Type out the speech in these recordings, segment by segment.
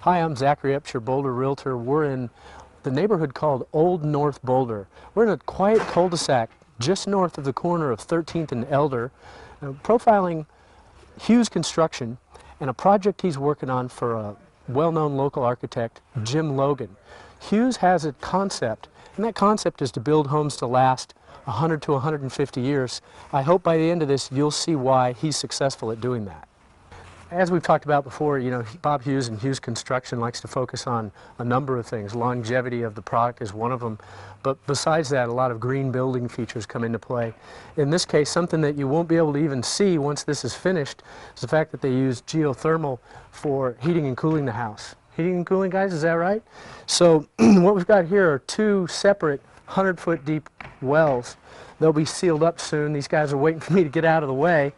Hi, I'm Zachary Epps, your Boulder realtor. We're in the neighborhood called Old North Boulder. We're in a quiet cul-de-sac just north of the corner of 13th and Elder, profiling Hughes construction and a project he's working on for a well-known local architect, Jim Logan. Hughes has a concept, and that concept is to build homes to last 100 to 150 years. I hope by the end of this you'll see why he's successful at doing that. As we've talked about before, Bob Hughes and Hughes Construction likes to focus on a number of things. Longevity of the product is one of them, but besides that, a lot of green building features come into play. In this case, something that you won't be able to even see once this is finished is the fact that they use geothermal for heating and cooling the house. Heating and cooling, guys, is that right? So what we've got here are two separate 100-foot deep wells. They'll be sealed up soon. These guys are waiting for me to get out of the way,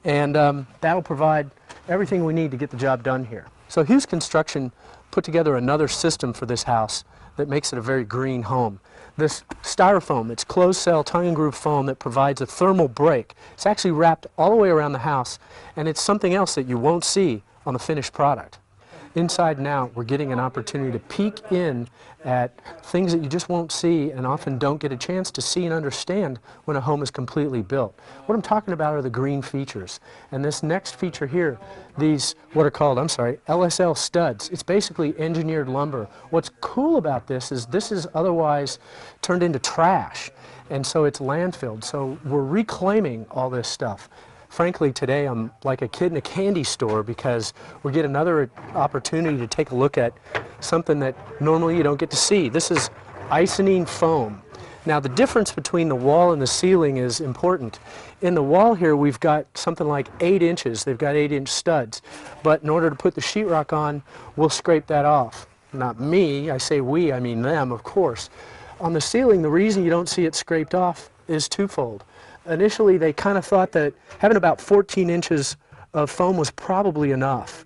and that'll provide everything we need to get the job done here. So Hughes Construction put together another system for this house that makes it a very green home. This Styrofoam, it's closed cell tongue and groove foam that provides a thermal break. It's actually wrapped all the way around the house, and it's something else that you won't see on the finished product. Inside and out, we're getting an opportunity to peek in at things that you just won't see and often don't get a chance to see and understand when a home is completely built. What I'm talking about are the green features. And this next feature here, these what are called, LSL studs. It's basically engineered lumber. What's cool about this is otherwise turned into trash, and so it's landfilled. So we're reclaiming all this stuff. Frankly, today I'm like a kid in a candy store because we get another opportunity to take a look at something that normally you don't get to see. This is isonine foam. Now, the difference between the wall and the ceiling is important. In the wall here, we've got something like 8 inches. They've got 8-inch studs. But in order to put the sheetrock on, we'll scrape that off. Not me. I say we, I mean them, of course. On the ceiling, the reason you don't see it scraped off is twofold. Initially, they kind of thought that having about 14 inches of foam was probably enough.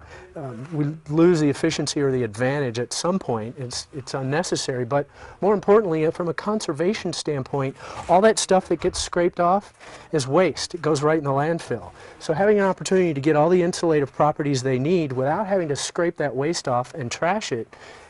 We lose the efficiency or the advantage at some point. It's unnecessary, but more importantly, from a conservation standpoint, all that stuff that gets scraped off is waste. It goes right in the landfill. So having an opportunity to get all the insulative properties they need without having to scrape that waste off and trash it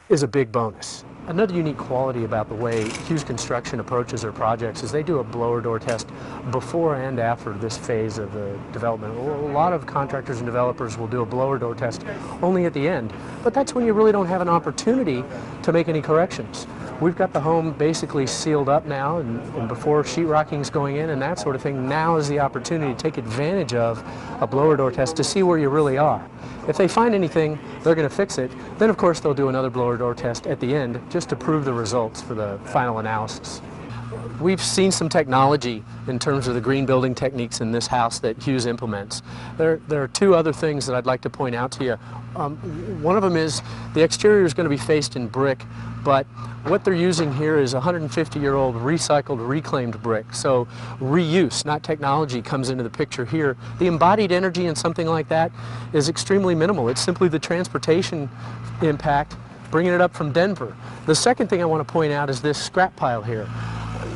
is a big bonus. Another unique quality about the way Hughes Construction approaches their projects is they do a blower door test before and after this phase of the development. A lot of contractors and developers will do a blower door test only at the end, but that's when you really don't have an opportunity to make any corrections. We've got the home basically sealed up now, and before sheetrocking is going in and that sort of thing, now is the opportunity to take advantage of a blower door test to see where you really are. If they find anything, they're going to fix it. Then, of course, they'll do another blower door test at the end just to prove the results for the final analysis. We've seen some technology in terms of the green building techniques in this house that Hughes implements. There are two other things that I'd like to point out to you. One of them is the exterior is going to be faced in brick, but what they're using here is 150-year-old recycled, reclaimed brick. So reuse, not technology, comes into the picture here. The embodied energy in something like that is extremely minimal. It's simply the transportation impact, bringing it up from Denver. The second thing I want to point out is this scrap pile here.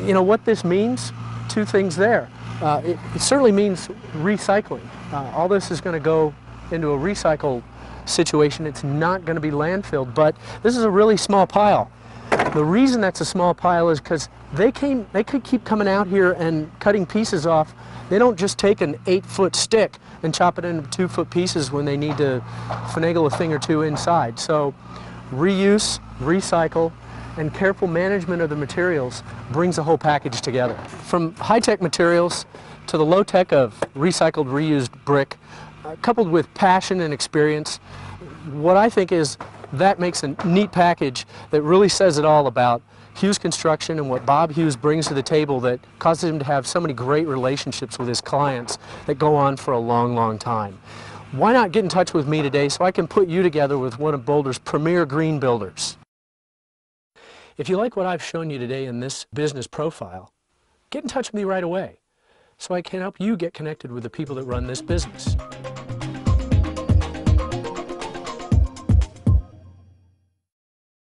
You know what this means? Two things there. It certainly means recycling. All this is going to go into a recycle situation. It's not going to be landfilled, but this is a really small pile. The reason that's a small pile is because they could keep coming out here and cutting pieces off. They don't just take an 8-foot stick and chop it into 2-foot pieces when they need to finagle a thing or two inside. So reuse, recycle, and careful management of the materials brings the whole package together. From high-tech materials to the low-tech of recycled, reused brick, coupled with passion and experience, what I think is that makes a neat package that really says it all about Hughes Construction and what Bob Hughes brings to the table that causes him to have so many great relationships with his clients that go on for a long, long time. Why not get in touch with me today so I can put you together with one of Boulder's premier green builders? If you like what I've shown you today in this business profile, get in touch with me right away so I can help you get connected with the people that run this business.